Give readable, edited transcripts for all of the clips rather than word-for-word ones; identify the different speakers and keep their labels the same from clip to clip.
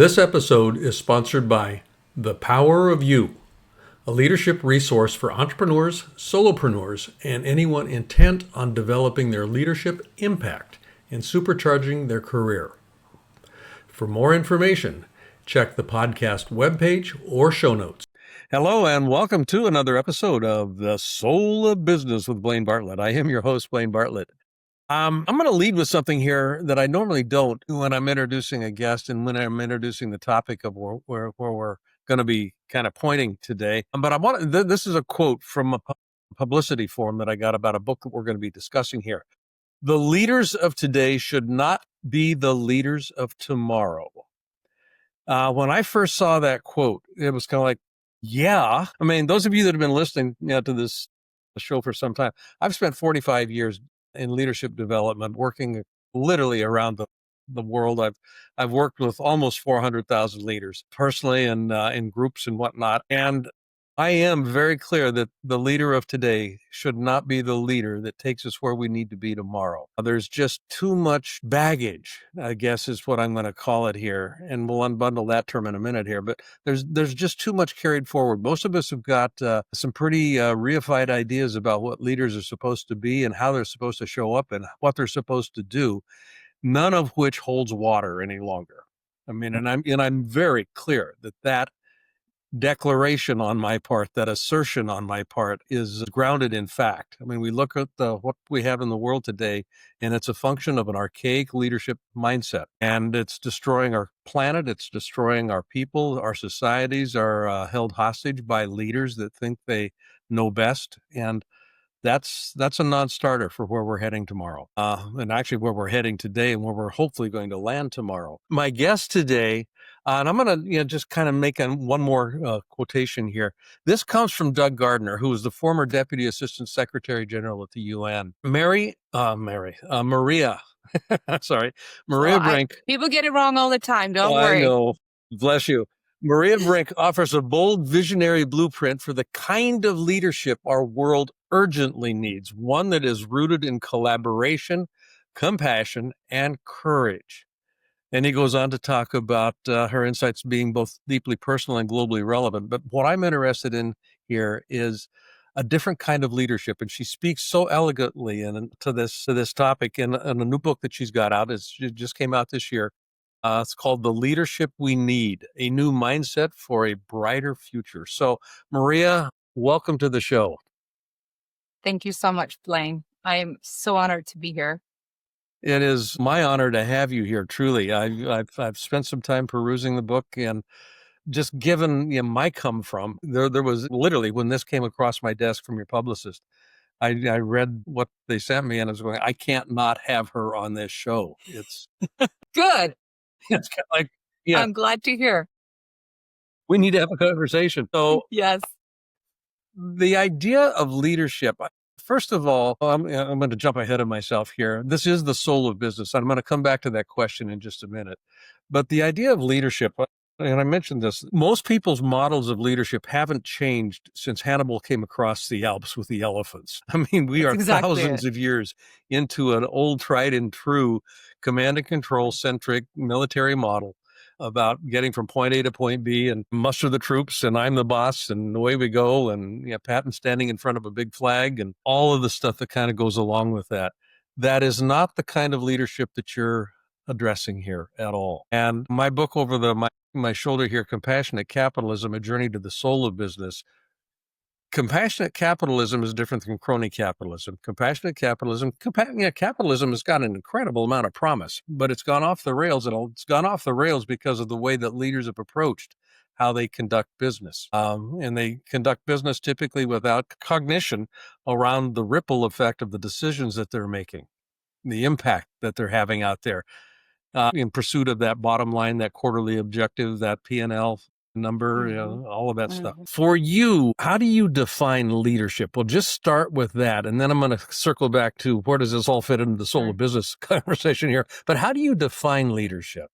Speaker 1: This episode is sponsored by The Power of You, a leadership resource for entrepreneurs, solopreneurs, and anyone intent on developing their leadership impact and supercharging their career. For more information, check the podcast webpage or show notes. Hello, and welcome to another episode of The Soul of Business with Blaine Bartlett. I am your host, Blaine Bartlett. I'm going to lead with something here that I normally don't when I'm introducing a guest and when I'm introducing the topic of where we're going to be kind of pointing today. But I want this is a quote from a publicity form that I got about a book that we're going to be discussing here. The leaders of today should not be the leaders of tomorrow. When I first saw that quote, it was kind of like, yeah. I mean, those of you that have been listening to this show for some time, I've spent 45 years in leadership development, working literally around the world. I've worked with almost 400,000 leaders personally and in groups and whatnot. And I am very clear that the leader of today should not be the leader that takes us where we need to be tomorrow. There's just too much baggage, I guess is what I'm going to call it here. And we'll unbundle that term in a minute here. But there's just too much carried forward. Most of us have got some pretty reified ideas about what leaders are supposed to be and how they're supposed to show up and what they're supposed to do, none of which holds water any longer. I mean, and I'm very clear that declaration on my part, that assertion on my part is grounded in fact. I mean, we look at what we have in the world today, and it's a function of an archaic leadership mindset, and it's destroying our planet. It's destroying our people. Our societies are held hostage by leaders that think they know best, and that's a non-starter for where we're heading tomorrow, and actually where we're heading today and where we're hopefully going to land tomorrow. My guest today, and I'm going to just kind of make one more quotation here. This comes from Doug Gardner, who was the former Deputy Assistant Secretary General at the UN. Maria, sorry, Maria Brinck.
Speaker 2: People get it wrong all the time. Don't worry.
Speaker 1: I know. Bless you. Maria Brinck offers a bold, visionary blueprint for the kind of leadership our world urgently needs, one that is rooted in collaboration, compassion, and courage. And he goes on to talk about her insights being both deeply personal and globally relevant. But what I'm interested in here is a different kind of leadership. And she speaks so elegantly to this topic in a new book that she's got out. It just came out this year. It's called The Leadership We Need, a New Mindset for a Brighter Future. So, Maria, welcome to the show.
Speaker 2: Thank you so much, Blaine. I'm so honored to be here.
Speaker 1: It is my honor to have you here, truly. I've spent some time perusing the book, and just given my come from, there was literally, when this came across my desk from your publicist, I read what they sent me, and I was going, I can't not have her on this show. It's
Speaker 2: good.
Speaker 1: It's kind of like, yeah.
Speaker 2: I'm glad to hear.
Speaker 1: We need to have a conversation. So,
Speaker 2: yes.
Speaker 1: The idea of leadership, first of all, I'm going to jump ahead of myself here. This is the soul of business. I'm going to come back to that question in just a minute. But the idea of leadership, and I mentioned this, most people's models of leadership haven't changed since Hannibal came across the Alps with the elephants. I mean, we are thousands of years into an old, tried and true command and control centric military model about getting from point A to point B and muster the troops, and I'm the boss, and away we go, and Patton standing in front of a big flag, and all of the stuff that kind of goes along with that. That is not the kind of leadership that you're addressing here at all. And my book over my shoulder here, Compassionate Capitalism, A Journey to the Soul of Business. Compassionate capitalism is different than crony capitalism. Compassionate capitalism, capitalism has got an incredible amount of promise, but it's gone off the rails. And it's gone off the rails because of the way that leaders have approached how they conduct business. And they conduct business typically without cognition around the ripple effect of the decisions that they're making, the impact that they're having out there in pursuit of that bottom line, that quarterly objective, that P&L number, all of that stuff. For you, how do you define leadership? Well, just start with that. And then I'm going to circle back to where does this all fit into the soul of business conversation here. But how do you define leadership?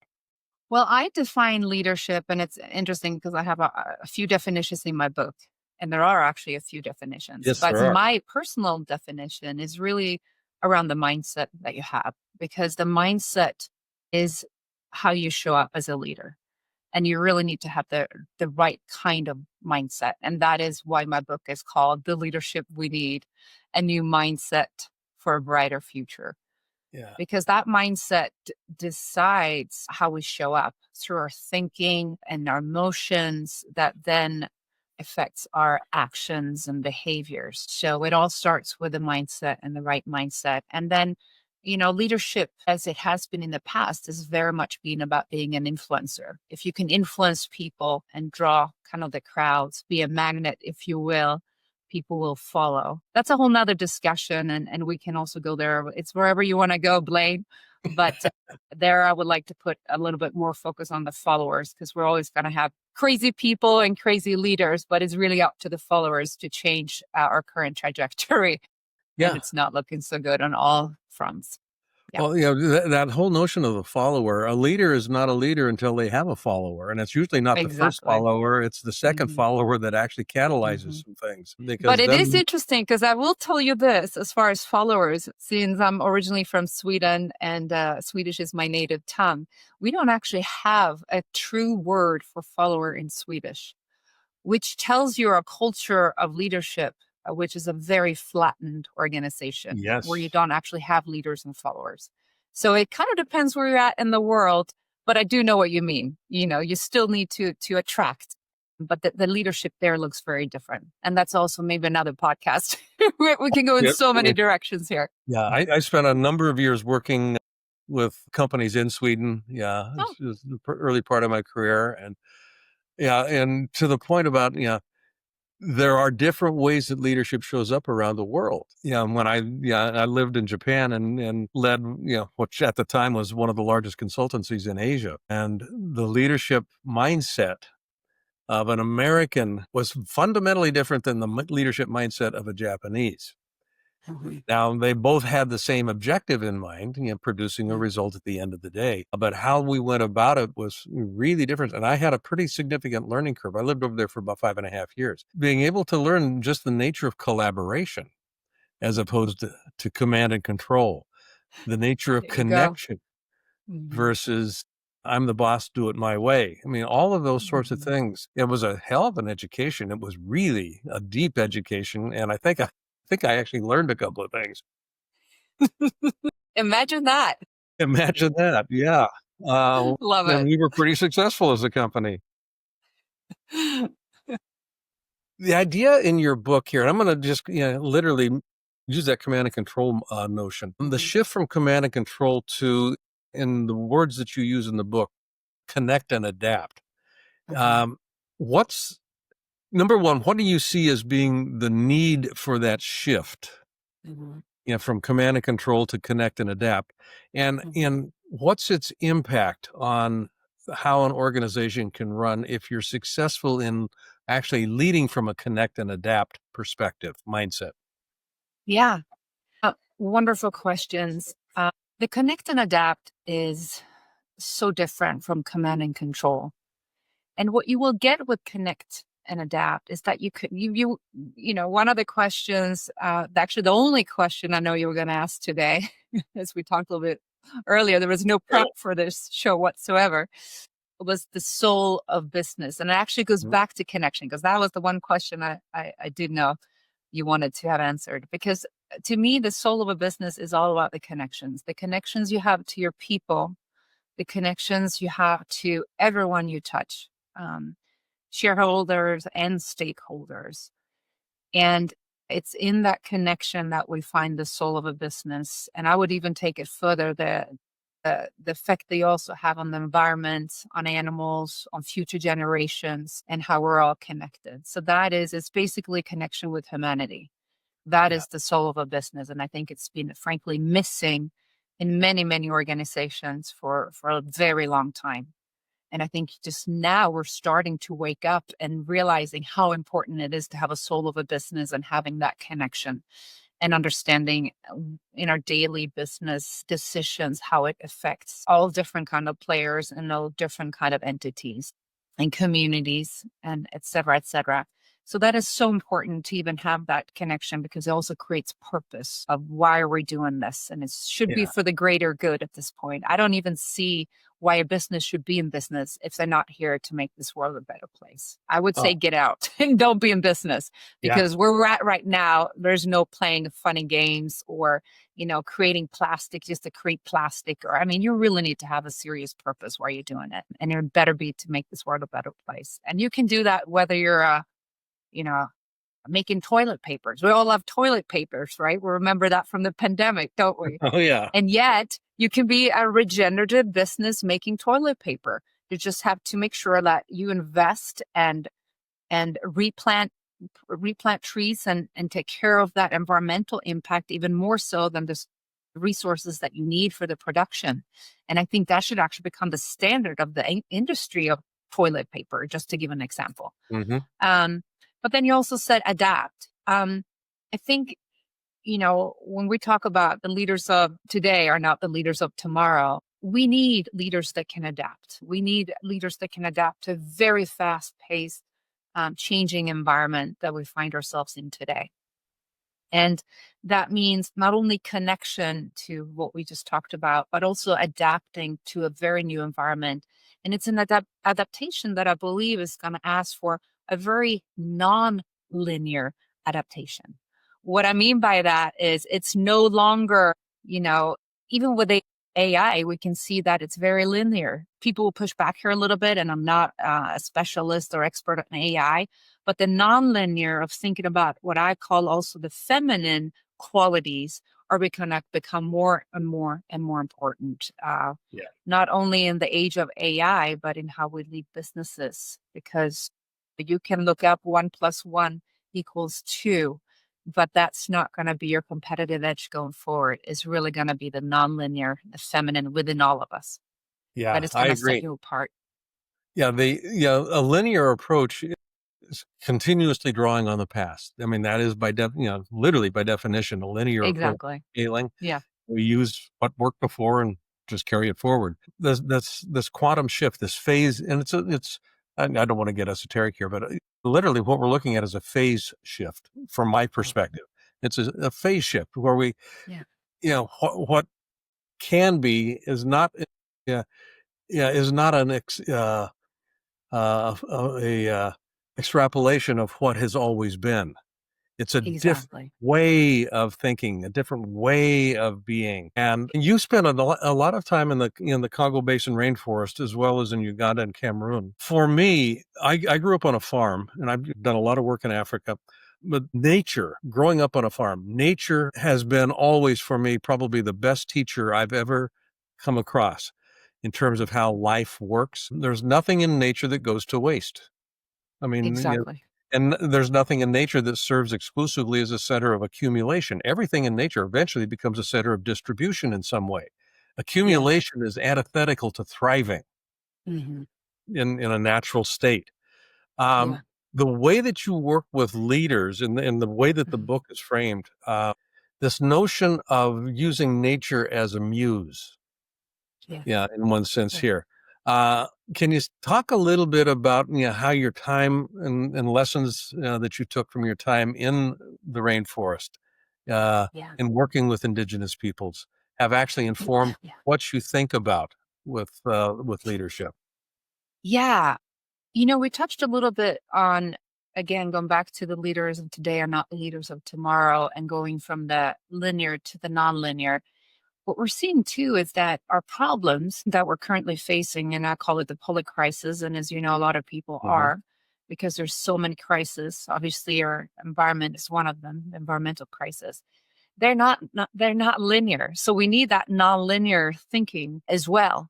Speaker 2: Well, I define leadership, and it's interesting because I have a few definitions in my book, and there are actually a few definitions.
Speaker 1: Yes,
Speaker 2: but
Speaker 1: there are.
Speaker 2: My personal definition is really around the mindset that you have, because the mindset is how you show up as a leader. And you really need to have the right kind of mindset. And that is why my book is called The Leadership We Need, a New Mindset for a Brighter Future.
Speaker 1: Yeah.
Speaker 2: Because that mindset decides how we show up through our thinking and our emotions that then affects our actions and behaviors. So it all starts with the mindset and the right mindset. And then, leadership, as it has been in the past, is very much being about being an influencer. If you can influence people and draw kind of the crowds, be a magnet, if you will, people will follow. That's a whole nother discussion. And we can also go there. It's wherever you want to go, Blaine. But there, I would like to put a little bit more focus on the followers, because we're always going to have crazy people and crazy leaders, but it's really up to the followers to change our current trajectory. And
Speaker 1: Yeah.
Speaker 2: it's not looking so good on all fronts. Yeah.
Speaker 1: Well, that whole notion of a follower, a leader is not a leader until they have a follower. And it's usually not the first
Speaker 2: Exactly.
Speaker 1: follower, it's the second
Speaker 2: Mhm.
Speaker 1: follower that actually catalyzes
Speaker 2: Mhm.
Speaker 1: some things.
Speaker 2: But
Speaker 1: Because
Speaker 2: it is
Speaker 1: then,
Speaker 2: interesting, because I will tell you this, as far as followers, since I'm originally from Sweden and Swedish is my native tongue, we don't actually have a true word for follower in Swedish, which tells you a culture of leadership, which is a very flattened organization where you
Speaker 1: yes.
Speaker 2: don't actually have leaders and followers. So it kind of depends where you're at in the world, but I do know what you mean. You still need to attract, but the leadership there looks very different. And that's also maybe another podcast. We can go in
Speaker 1: Yep.
Speaker 2: so many directions here.
Speaker 1: Yeah, I spent a number of years working with companies in Sweden. Yeah,
Speaker 2: Oh,
Speaker 1: this was the early part of my career, and yeah, and to the point about there are different ways that leadership shows up around the world. Yeah, when I lived in Japan and led which at the time was one of the largest consultancies in Asia, and the leadership mindset of an American was fundamentally different than the leadership mindset of a Japanese.
Speaker 2: mhm.
Speaker 1: Now, they both had the same objective in mind, producing a
Speaker 2: Yeah.
Speaker 1: result at the end of the day. But how we went about it was really different. And I had a pretty significant learning curve. I lived over there for about 5.5 years. Being able to learn just the nature of collaboration as opposed to command and control, the nature of
Speaker 2: There you go.
Speaker 1: connection
Speaker 2: Mhm.
Speaker 1: versus I'm the boss, do it my way. I mean, all of those sorts of
Speaker 2: Mhm.
Speaker 1: things. It was a hell of an education. It was really a deep education. And I think I actually learned a couple of things.
Speaker 2: Imagine that.
Speaker 1: Imagine that. Yeah.
Speaker 2: Love
Speaker 1: And
Speaker 2: it.
Speaker 1: we were pretty successful as a company. The idea in your book here, and I'm going to just literally use that command and control notion. The
Speaker 2: Mhm.
Speaker 1: shift from command and control to, in the words that you use in the book, connect and adapt.
Speaker 2: Mhm.
Speaker 1: Um, what's number one? What do you see as being the need for that shift?
Speaker 2: Mhm.
Speaker 1: From command and control to connect and adapt.
Speaker 2: Mhm.
Speaker 1: And what's its impact on how an organization can run if you're successful in actually leading from a connect and adapt perspective mindset?
Speaker 2: Yeah. Wonderful questions. The connect and adapt is so different from command and control. And what you will get with connect and adapt is that one of the questions, actually the only question I know you were going to ask today, as we talked a little bit earlier, there was no prep for this show whatsoever, was the soul of business. And it actually goes
Speaker 1: Mhm.
Speaker 2: back to connection, because that was the one question I did know you wanted to have answered. Because to me, the soul of a business is all about the connections you have to your people, the connections you have to everyone you touch, um, shareholders and stakeholders. And it's in that connection that we find the soul of a business. And I would even take it further, the effect they also have on the environment, on animals, on future generations, and how we're all connected. So it's basically connection with humanity. That
Speaker 1: Yeah.
Speaker 2: is the soul of a business. And I think it's been frankly missing in many, many organizations for a very long time. And I think just now we're starting to wake up and realizing how important it is to have a soul of a business and having that connection and understanding in our daily business decisions how it affects all different kind of players and all different kind of entities and communities and et cetera, et cetera. So that is so important to even have that connection, because it also creates purpose of why are we doing this? And it should be
Speaker 1: Yeah.
Speaker 2: for the greater good at this point. I don't even see why a business should be in business if they're not here to make this world a better place. I would say
Speaker 1: Oh,
Speaker 2: get out and don't be in business,
Speaker 1: yeah.
Speaker 2: because where we're at right now, there's no playing funny games or, creating plastic just to create plastic. Or, I mean, you really need to have a serious purpose why you're doing it. And it better be to make this world a better place. And you can do that whether you're you know, making toilet papers. We all love toilet papers, right? We remember that from the pandemic, don't we?
Speaker 1: Oh, yeah.
Speaker 2: And yet you can be a regenerative business making toilet paper. You just have to make sure that you invest and replant trees and take care of that environmental impact even more so than the resources that you need for the production. And I think that should actually become the standard of the industry of toilet paper, just to give an example.
Speaker 1: Hmm.
Speaker 2: Um, but then you also said adapt. I think, when we talk about the leaders of today are not the leaders of tomorrow, we need leaders that can adapt. We need leaders that can adapt to very fast paced, changing environment that we find ourselves in today. And that means not only connection to what we just talked about, but also adapting to a very new environment. And it's an adaptation that I believe is going to ask for a very non-linear adaptation. What I mean by that is it's no longer, even with AI, we can see that it's very linear. People will push back here a little bit, and I'm not a specialist or expert in AI, but the nonlinear of thinking about what I call also the feminine qualities are going to become more and more and more important,
Speaker 1: Yeah.
Speaker 2: not only in the age of AI, but in how we lead businesses. Because you can look up 1+1 = 2, but that's not going to be your competitive edge going forward. It's really going to be the nonlinear, the feminine within all of us that
Speaker 1: Yeah,
Speaker 2: is
Speaker 1: I
Speaker 2: going to set
Speaker 1: agree.
Speaker 2: you apart.
Speaker 1: Yeah, a linear approach is continuously drawing on the past. I mean, that is literally by definition, a linear approach
Speaker 2: Exactly.
Speaker 1: to scaling.
Speaker 2: Yeah.
Speaker 1: We use what worked before and just carry it forward. This quantum shift, this phase, and I don't want to get esoteric here, but literally what we're looking at is a phase shift from my perspective. It's a phase shift where
Speaker 2: Yeah.
Speaker 1: what can be is not, yeah, yeah, is not a extrapolation of what has always been. It's a different
Speaker 2: Exactly.
Speaker 1: way of thinking, a different way of being. And you spent a lot of time in the Congo Basin rainforest, as well as in Uganda and Cameroon. For me, I grew up on a farm, and I've done a lot of work in Africa. But nature, growing up on a farm, nature has been always for me probably the best teacher I've ever come across in terms of how life works. There's nothing in nature that goes to waste. I mean,
Speaker 2: Exactly.
Speaker 1: and there's nothing in nature that serves exclusively as a center of accumulation. Everything in nature eventually becomes a center of distribution in some way.
Speaker 2: Yes.
Speaker 1: Accumulation is antithetical to thriving
Speaker 2: Hmm.
Speaker 1: in a natural state. Um,
Speaker 2: Yeah.
Speaker 1: the way that you work with leaders and the way that the
Speaker 2: Mhm.
Speaker 1: book is framed, this notion of using nature as a muse,
Speaker 2: Yes.
Speaker 1: yeah, in one sense
Speaker 2: Yeah.
Speaker 1: here. Can you talk a little bit about how your time and lessons that you took from your time in the rainforest uh,
Speaker 2: Yeah.
Speaker 1: and working with indigenous peoples have actually informed
Speaker 2: Yeah.
Speaker 1: what you think about with leadership?
Speaker 2: Yeah. We touched a little bit on, again, going back to the leaders of today are not the leaders of tomorrow, and going from the linear to the nonlinear. What we're seeing too is that our problems that we're currently facing, and I call it the public crisis, and as you know, a lot of people
Speaker 1: Hmm.
Speaker 2: are, because there's so many crises. Obviously, our environment is one of them, the environmental crisis. They're not linear. So we need that nonlinear thinking as well,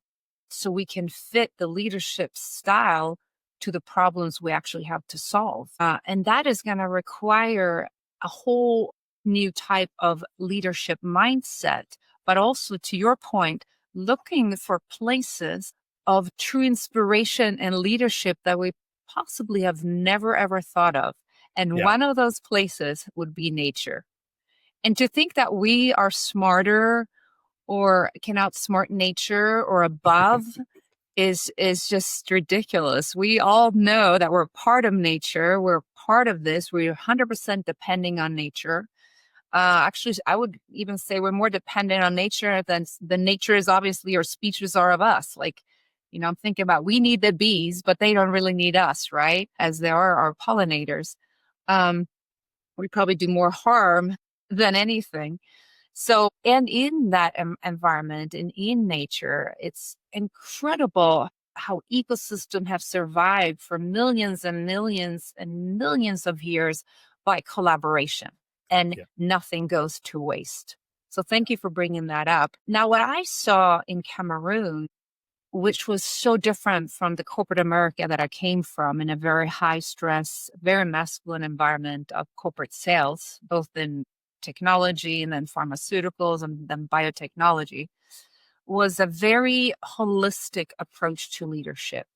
Speaker 2: so we can fit the leadership style to the problems we actually have to solve. And that is going to require a whole new type of leadership mindset, but also, to your point, looking for places of true inspiration and leadership that we possibly have never ever thought of. And
Speaker 1: Yeah.
Speaker 2: one of those places would be nature. And to think that we are smarter or can outsmart nature or above is just ridiculous. We all know that we're part of nature, we're part of this. We're 100% depending on nature. Actually, I would even say we're more dependent on nature than the nature is obviously, or species are of us. Like, I'm thinking about, we need the bees, but they don't really need us, right? As they are our pollinators. Um, we probably do more harm than anything. So, and in that environment and in nature, it's incredible how ecosystems have survived for millions and millions and millions of years by collaboration, and
Speaker 1: Yeah.
Speaker 2: nothing goes to waste. So thank you for bringing that up. Now, what I saw in Cameroon, which was so different from the corporate America that I came from, in a very high stress, very masculine environment of corporate sales, both in technology and then pharmaceuticals and then biotechnology, was a very holistic approach to leadership.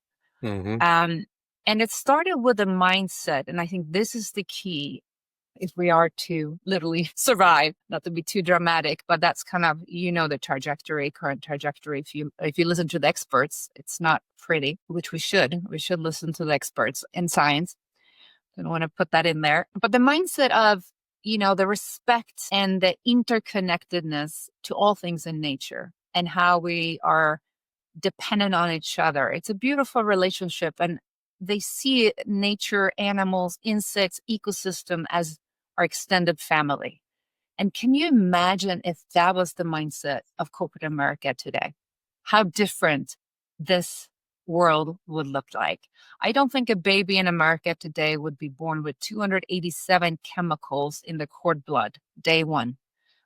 Speaker 1: Hmm.
Speaker 2: Um, and it started with a mindset. And I think this is the key if we are to literally survive, not to be too dramatic, but that's kind of, the trajectory, current trajectory. If you listen to the experts, it's not pretty, which we should. We should listen to the experts in science. I don't want to put that in there. But the mindset of, the respect and the interconnectedness to all things in nature and how we are dependent on each other. It's a beautiful relationship. And they see nature, animals, insects, ecosystem as our extended family. And can you imagine if that was the mindset of corporate America today? How different this world would look like. I don't think a baby in America today would be born with 287 chemicals in the cord blood, day one,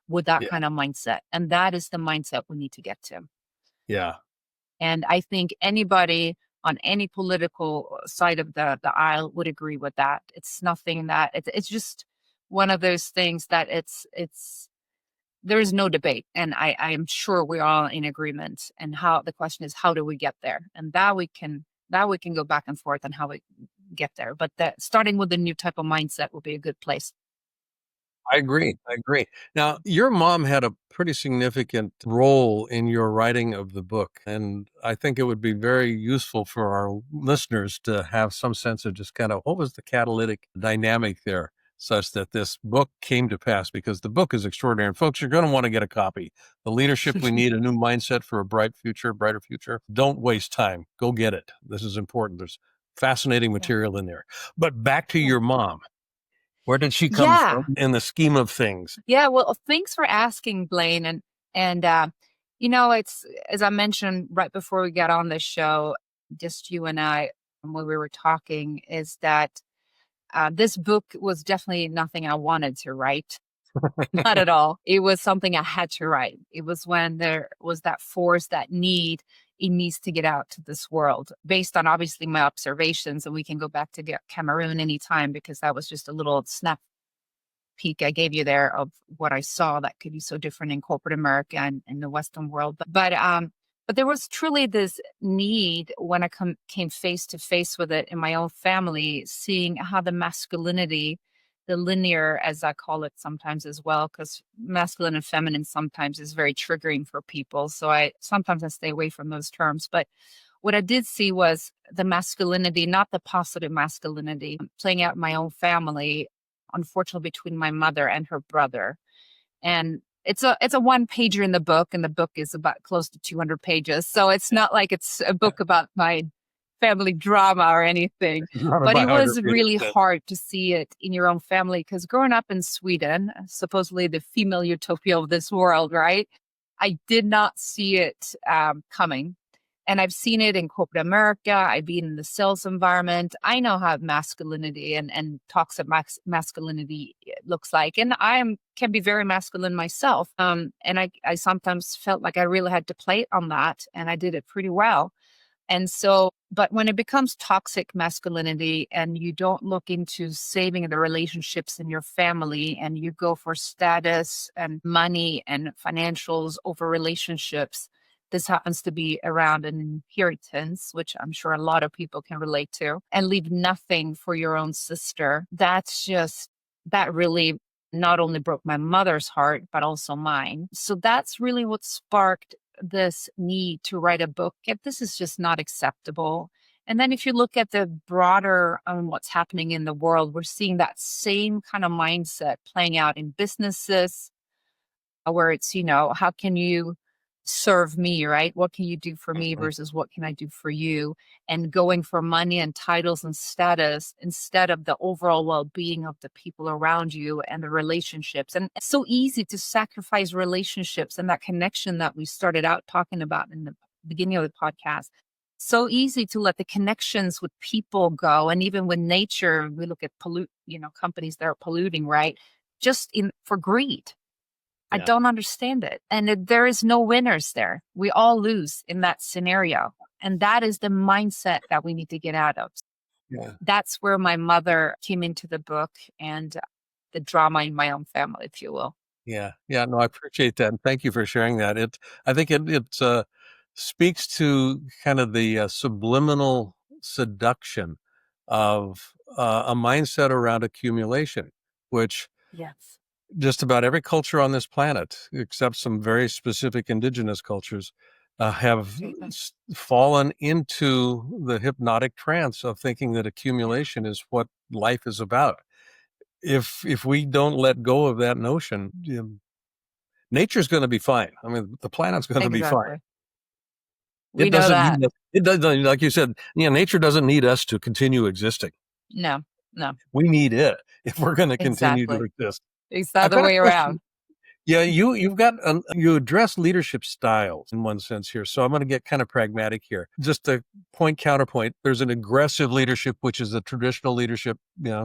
Speaker 2: with that
Speaker 1: Yeah.
Speaker 2: kind of mindset. And that is the mindset we need to get to.
Speaker 1: Yeah.
Speaker 2: And I think anybody on any political side of the aisle would agree with that. It's nothing that it's just one of those things that there is no debate. And I am sure we're all in agreement. And the question is, how do we get there? And that we can go back and forth on how we get there. But starting with a new type of mindset will be a good place.
Speaker 1: I agree. I agree. Now, your mom had a pretty significant role in your writing of the book, and I think it would be very useful for our listeners to have some sense of just kind of what was the catalytic dynamic there, such that this book came to pass, because the book is extraordinary. And folks, you're going to want to get a copy. The Leadership We Need, a New Mindset for a Brighter Future. Don't waste time. Go get it. This is important. There's fascinating material in there. But back to your mom. Where did she come
Speaker 2: Yeah.
Speaker 1: from in the scheme of things?
Speaker 2: Yeah. Well, thanks for asking, Blaine. And it's, as I mentioned right before we got on this show, just you and I, when we were talking, is that this book was definitely nothing I wanted to write. Not at all. It was something I had to write. It was when there was that force, that need. It needs to get out to this world based on obviously my observations. And we can go back to Cameroon anytime, because that was just a little snap peek I gave you there of what I saw that could be so different in corporate America and in the Western world. But there was truly this need when I came face to face with it in my own family, seeing how the masculinity, the linear, as I call it sometimes as well, because masculine and feminine sometimes is very triggering for people. So I stay away from those terms. But what I did see was the masculinity, not the positive masculinity, playing out in my own family, unfortunately, between my mother and her brother. And it's a one pager in the book, and the book is about close to 200 pages. So it's not like it's a book about my family drama or anything,
Speaker 1: Not a
Speaker 2: but it was
Speaker 1: biography,
Speaker 2: really
Speaker 1: that's
Speaker 2: hard to see it in your own family, because growing up in Sweden, supposedly the female utopia of this world, right? I did not see it coming. And I've seen it in corporate America. I've been in the sales environment. I know how masculinity and toxic masculinity looks like. And can be very masculine myself. And I sometimes felt like I really had to play on that. And I did it pretty well. And so, but when it becomes toxic masculinity and you don't look into saving the relationships in your family, and you go for status and money and financials over relationships, this happens to be around an inheritance, which I'm sure a lot of people can relate to, and leave nothing for your own sister. That really not only broke my mother's heart, but also mine. So that's really what sparked this need to write a book. This is just not acceptable. And then if you look at the broader what's happening in the world, we're seeing that same kind of mindset playing out in businesses, where it's, how can you serve me, right? What can you do for me
Speaker 3: Mhm.
Speaker 2: versus what can I do for you? And going for money and titles and status instead of the overall well-being of the people around you and the relationships. And it's so easy to sacrifice relationships and that connection that we started out talking about in the beginning of the podcast. So easy to let the connections with people go. And even with nature, we look at companies that are polluting, right? Just in for greed. I
Speaker 3: Yeah.
Speaker 2: don't understand it. And there is no winners there. We all lose in that scenario. And that is the mindset that we need to get out of.
Speaker 3: Yeah.
Speaker 2: That's where my mother came into the book and the drama in my own family, if you will.
Speaker 3: Yeah. Yeah. No, I appreciate that. And thank you for sharing that. I think it speaks to kind of the subliminal seduction of a mindset around accumulation, which
Speaker 2: Yes.
Speaker 3: just about every culture on this planet, except some very specific indigenous cultures, have fallen into the hypnotic trance of thinking that accumulation is what life is about. If we don't let go of that notion, nature's going to be fine. I mean, the planet's going to be fine.
Speaker 2: Exactly.
Speaker 3: It
Speaker 2: We know
Speaker 3: doesn't
Speaker 2: that.
Speaker 3: need us. It doesn't, like you said, nature doesn't need us to continue existing.
Speaker 2: No.
Speaker 3: We need it if we're going to continue to
Speaker 2: Exactly.
Speaker 3: exist.
Speaker 2: It's the
Speaker 3: I've
Speaker 2: other
Speaker 3: got a
Speaker 2: way
Speaker 3: question.
Speaker 2: around.
Speaker 3: Yeah, you address leadership styles in one sense here. So I'm going to get kind of pragmatic here. Just a counterpoint. There's an aggressive leadership, which is the traditional leadership,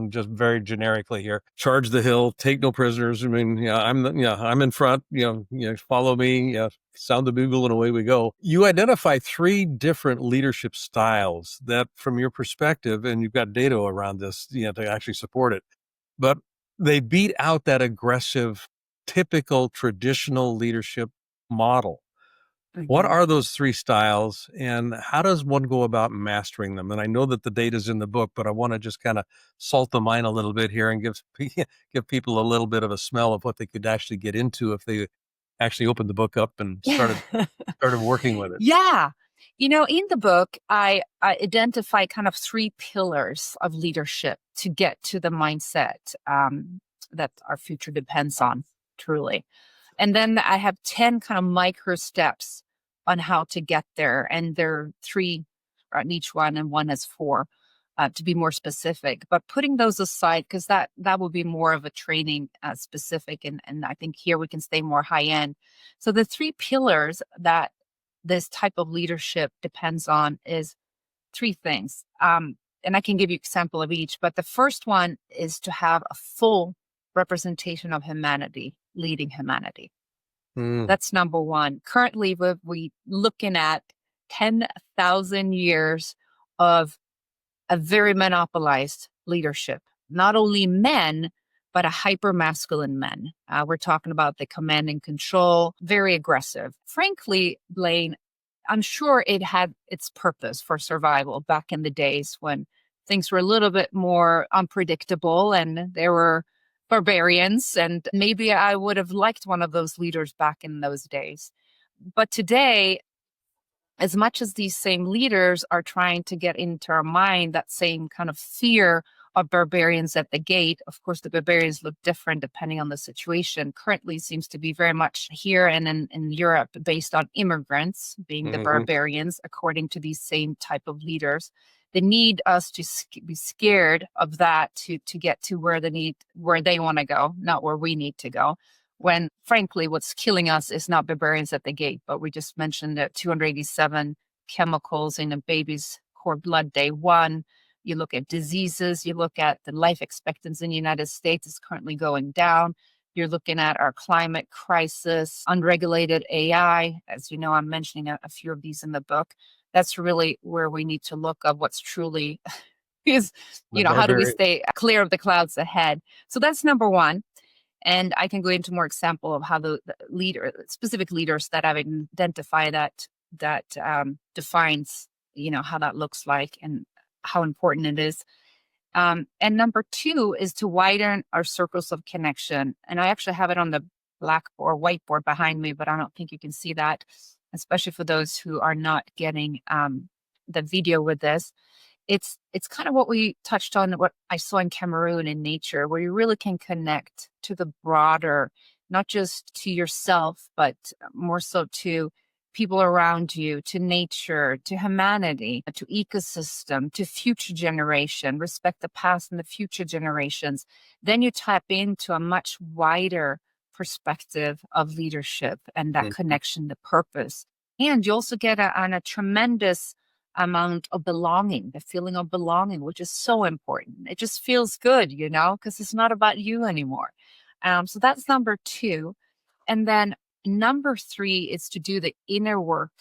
Speaker 3: just very generically here. Charge the hill, take no prisoners. I mean, I'm in front, follow me, sound the bugle and away we go. You identify 3 different leadership styles that from your perspective, and you've got data around this, to actually support it, but they beat out that aggressive typical traditional leadership model. What
Speaker 2: Mhm.
Speaker 3: are those 3 styles and how does one go about mastering them? And I know that the data's in the book, but I want to just kind of salt the mine a little bit here and give people a little bit of a smell of what they could actually get into if they actually opened the book up and started working with it.
Speaker 2: Yeah. In the book, I identify kind of 3 pillars of leadership to get to the mindset that our future depends on, truly. And then I have 10 kind of micro steps on how to get there. And there are 3 on each one, and one has 4 to be more specific. But putting those aside, because that will be more of a training specific. And I think here we can stay more high end. So the 3 pillars that this type of leadership depends on is 3 things. And I can give you example of each, but the first one is to have a full representation of humanity, leading humanity.
Speaker 3: Mm,
Speaker 2: That's number one. Currently, we looking at 10,000 years of a very monopolized leadership. Not only men, but a hyper masculine men. We're talking about the command and control, very aggressive. Frankly, Blaine, I'm sure it had its purpose for survival back in the days when things were a little bit more unpredictable and there were barbarians. And maybe I would have liked one of those leaders back in those days. But today, as much as these same leaders are trying to get into our mind that same kind of fear of barbarians at the gate, of course, the barbarians look different depending on the situation. Currently seems to be very much here and in Europe based on immigrants being the
Speaker 3: mhm,
Speaker 2: barbarians, according to these same type of leaders. They need us to be scared of that to get to where they want to go, not where we need to go, when frankly what's killing us is not barbarians at the gate, but we just mentioned that 287 chemicals in a baby's cord blood day one. You look at diseases, you look at the life expectancy in the United States is currently going down. You're looking at our climate crisis, unregulated AI. As you know, I'm mentioning a few of these in the book. That's really where we need to look of what's truly is,
Speaker 3: the
Speaker 2: how do we
Speaker 3: barbarian.
Speaker 2: stay clear of the clouds ahead? So that's number one. And I can go into more example of how the specific leaders that I've identified that defines, how that looks like and how important it is. And number 2 is to widen our circles of connection. And I actually have it on the blackboard, whiteboard behind me, but I don't think you can see that, especially for those who are not getting the video with this. It's kind of what we touched on, what I saw in Cameroon in nature, where you really can connect to the broader, not just to yourself, but more so to people around you, to nature, to humanity, to ecosystem, to future generation, respect the past and the future generations. Then you tap into a much wider perspective of leadership and that connection to purpose. And you also get a tremendous amount of belonging, the feeling of belonging, which is so important. It just feels good, because it's not about you anymore. So that's number 2. And then number 3 is to do the inner work,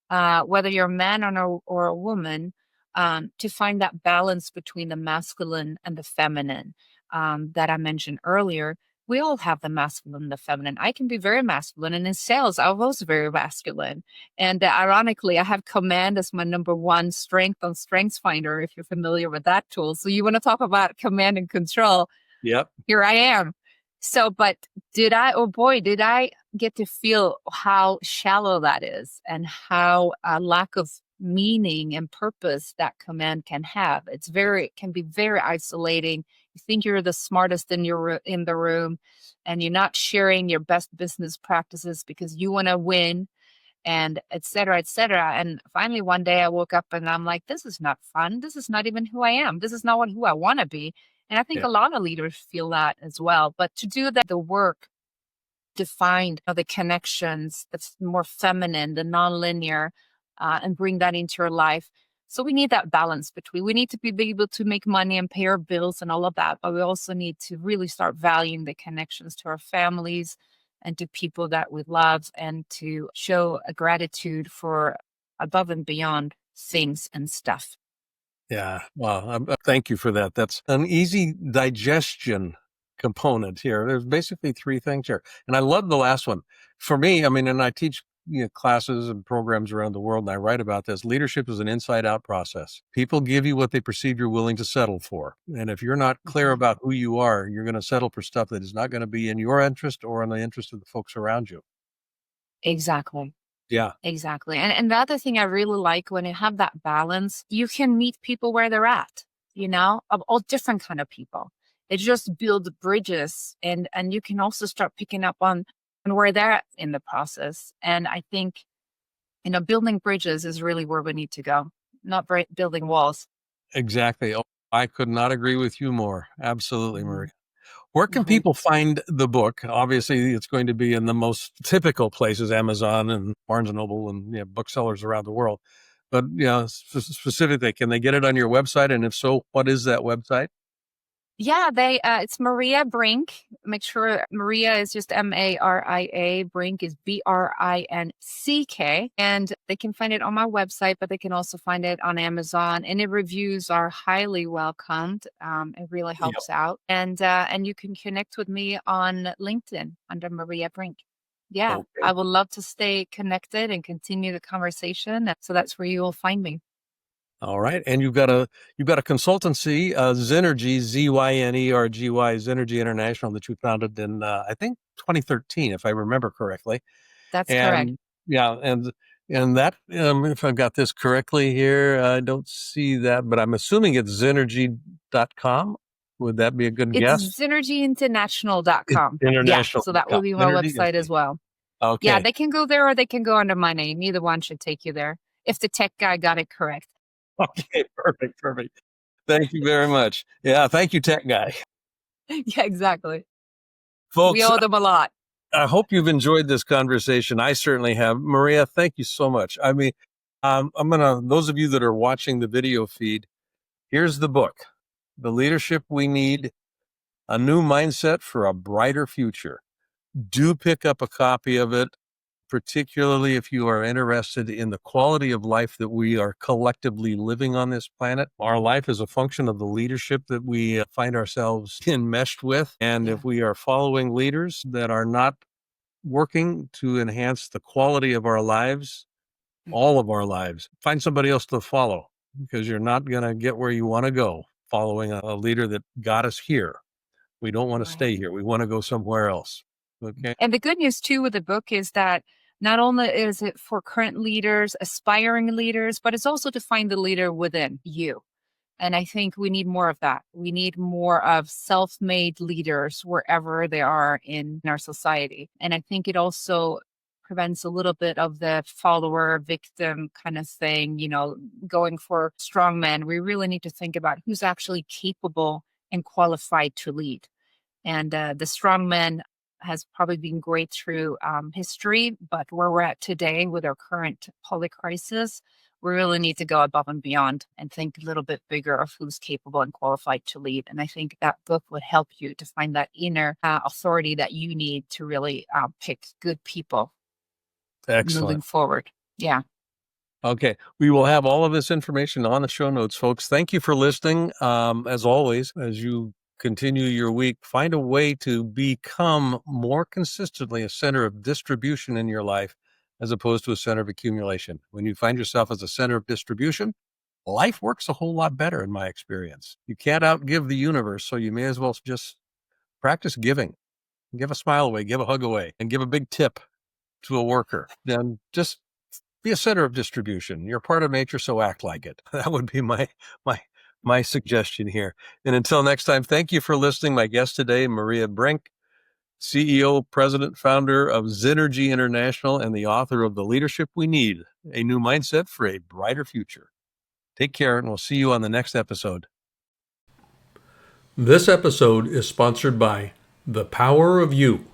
Speaker 2: whether you're a man or a woman, to find that balance between the masculine and the feminine that I mentioned earlier. We all have the masculine and the feminine. I can be very masculine, and in sales, I was very masculine. And ironically, I have command as my number 1 strength on StrengthsFinder, if you're familiar with that tool. So you want to talk about command and control?
Speaker 3: Yep.
Speaker 2: Here I am. So, but did I get to feel how shallow that is, and how a lack of meaning and purpose that command can have. It can be very isolating. You think you're the smartest in the room, and you're not sharing your best business practices because you want to win, and et cetera, et cetera. And finally, one day I woke up and I'm like, this is not fun. This is not even who I am. This is not who I want to be. And I think a lot of leaders feel that as well. But to do that, the work to find the connections, that's more feminine, the nonlinear, and bring that into your life. So we need that balance between, we need to be able to make money and pay our bills and all of that, but we also need to really start valuing the connections to our families and to people that we love, and to show a gratitude for above and beyond things and stuff.
Speaker 3: Yeah. Well, thank you for that. That's an easy digestion component here. There's basically 3 things here. And I love the last one. For me, and I teach classes and programs around the world, and I write about this. Leadership is an inside-out process. People give you what they perceive you're willing to settle for. And if you're not clear about who you are, you're going to settle for stuff that is not going to be in your interest or in the interest of the folks around you.
Speaker 2: Exactly.
Speaker 3: Yeah.
Speaker 2: Exactly. And the other thing I really like, when you have that balance, you can meet people where they're at, of all different kind of people. It just builds bridges, and you can also start picking up on where they're at in the process. And I think, building bridges is really where we need to go, not building walls.
Speaker 3: Exactly. Oh, I could not agree with you more. Absolutely, Maria. Where can people find the book? Obviously, it's going to be in the most typical places, Amazon and Barnes & Noble and booksellers around the world. But specifically, can they get it on your website? And if so, what is that website?
Speaker 2: Yeah, it's Maria Brinck. Make sure Maria is just Maria. Brinck is Brinck. And they can find it on my website, but they can also find it on Amazon. And the reviews are highly welcomed. It really helps out. And you can connect with me on LinkedIn under Maria Brinck. Yeah, okay. I would love to stay connected and continue the conversation. So that's where you will find me.
Speaker 3: All right. And you've got a consultancy, Zynergy, Zynergy, Zynergy International, that you founded in, I think 2013, if I remember correctly.
Speaker 2: That's correct.
Speaker 3: Yeah. And that, if I've got this correctly here, I don't see that, but I'm assuming it's Zynergy.com. Would that be a good guess?
Speaker 2: It's ZynergyInternational.com.
Speaker 3: International.
Speaker 2: Yeah, so that will be my website as well.
Speaker 3: Okay.
Speaker 2: Yeah, they can go there or they can go under my name. Either one should take you there, if the tech guy got it correct.
Speaker 3: Okay, perfect. Thank you very much. Yeah, thank you, tech guy.
Speaker 2: Yeah, exactly.
Speaker 3: Folks,
Speaker 2: we owe them a lot.
Speaker 3: I hope you've enjoyed this conversation. I certainly have. Maria, thank you so much. Those of you that are watching the video feed, here's the book, The Leadership We Need, A New Mindset for a Brighter Future. Do pick up a copy of it, particularly if you are interested in the quality of life that we are collectively living on this planet. Our life is a function of the leadership that we find ourselves enmeshed with. And if we are following leaders that are not working to enhance the quality of our lives, all of our lives, find somebody else to follow, because you're not going to get where you want to go following a leader that got us here. We don't want to stay here. We want to go somewhere else. Okay.
Speaker 2: And the good news too with the book is that not only is it for current leaders, aspiring leaders, but it's also to find the leader within you. And I think we need more of that. We need more of self-made leaders wherever they are in our society. And I think it also prevents a little bit of the follower victim kind of thing, going for strong men. We really need to think about who's actually capable and qualified to lead. And the strong men has probably been great through history, but where we're at today with our current public crisis, we really need to go above and beyond and think a little bit bigger of who's capable and qualified to lead. And I think that book would help you to find that inner authority that you need to really pick good people moving
Speaker 3: Excellent.
Speaker 2: forward. Yeah.
Speaker 3: Okay. We will have all of this information on the show notes, folks. Thank you for listening. As always, as you continue your week, find a way to become more consistently a center of distribution in your life as opposed to a center of accumulation. When you find yourself as a center of distribution, life works a whole lot better in my experience. You can't outgive the universe, so you may as well just practice giving. Give a smile away, give a hug away, and give a big tip to a worker. Then just be a center of distribution. You're part of nature, so act like it. That would be my suggestion here. And until next time, thank you for listening. My guest today, Maria Brinck, CEO, president, founder of Zynergy International, and the author of The Leadership We Need, A New Mindset for a Brighter Future. Take care, and we'll see you on the next episode.
Speaker 1: This episode is sponsored by The Power of You,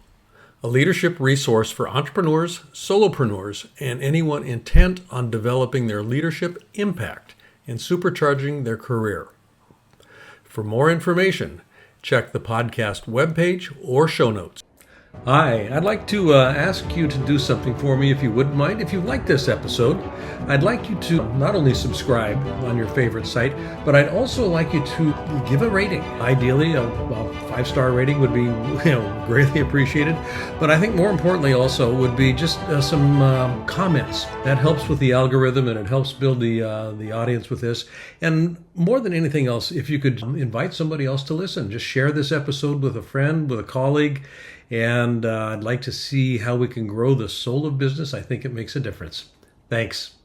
Speaker 1: a leadership resource for entrepreneurs, solopreneurs, and anyone intent on developing their leadership impact and supercharging their career. For more information, check the podcast webpage or show notes. Hi, I'd like to ask you to do something for me if you wouldn't mind. If you like this episode, I'd like you to not only subscribe on your favorite site, but I'd also like you to give a rating. Ideally, a 5-star rating would be greatly appreciated. But I think more importantly also would be just some comments. That helps with the algorithm and it helps build the audience with this. And more than anything else, if you could invite somebody else to listen, just share this episode with a friend, with a colleague. And I'd like to see how we can grow the soul of business. I think it makes a difference. Thanks.